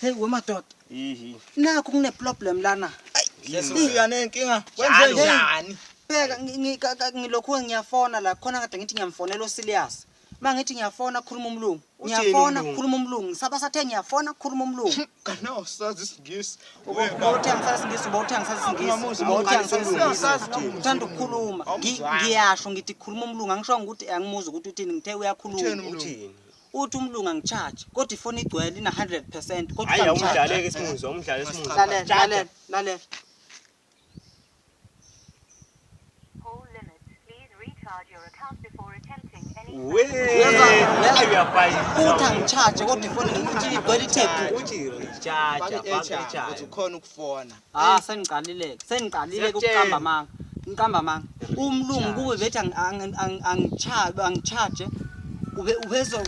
Hey wemadoda. Yihi. Nakho kune problem lana. Sesifika nenkinga. Wenze njani? Pheka ngilokhu ngiyafona la khona kade ngithi ngiyamfonela uSilias. Mangithi ngiyafona khuluma umlungu. Ngiyafona khuluma umlungu. Saba sathe ngiyafona khuluma umlungu. Kana usazi isingisi. Ubawuthenga sasingisi, ubawuthenga sasingisi. Ubawuthenga sasingisi. Uthanda ukukhuluma. Ngiyasho ngithi khuluma umlungu. Angisho ukuthi angimuzi ukuthi uthini ngithe uyakhuluma. Uthini? Uthi umlungu angicharge. Kodwa ifoni igcwele ina 100%. Kodwa hayi umdlaleke simuzwa, umdlalo simuzwa. Lalela. Utangicharge kodwa ifoni ngithi igcwele ithephu. Uthi charge ukhona ukufona. Sengiqalile ukuqamba manga. Ngiqamba manga. Umlungu kube bethi angicharge ubezo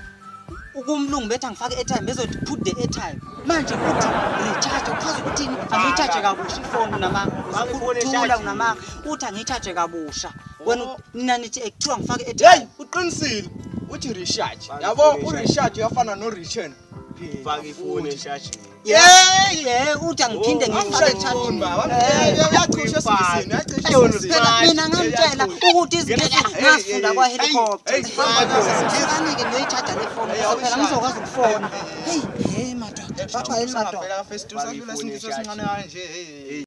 ukumlungu bethi angifake airtime bezothi put the airtime. Manje uthi recharge uchaza ukuthi angicharge kabusha ifoni namanga. Uzakuthula namanga. Uthi angicharge kabusha. Wena nina nithi ekuthiwa ngifake airtime. Hey, uqinisile. Uthi recharge. Yabo urecharge uyafana no return. Faka ifoni echarge. Uthi angiphinde ngifake charge. Yacisha singisini, Mina ngamtshela ukuthi izinto ngafunda kwa helicopter. Ngifanike noyicharge le phone. Phela ngizokwazi ukufona. Hey madoda. Bapha yini madoda? Phela first usadlula singisi sincane kanje.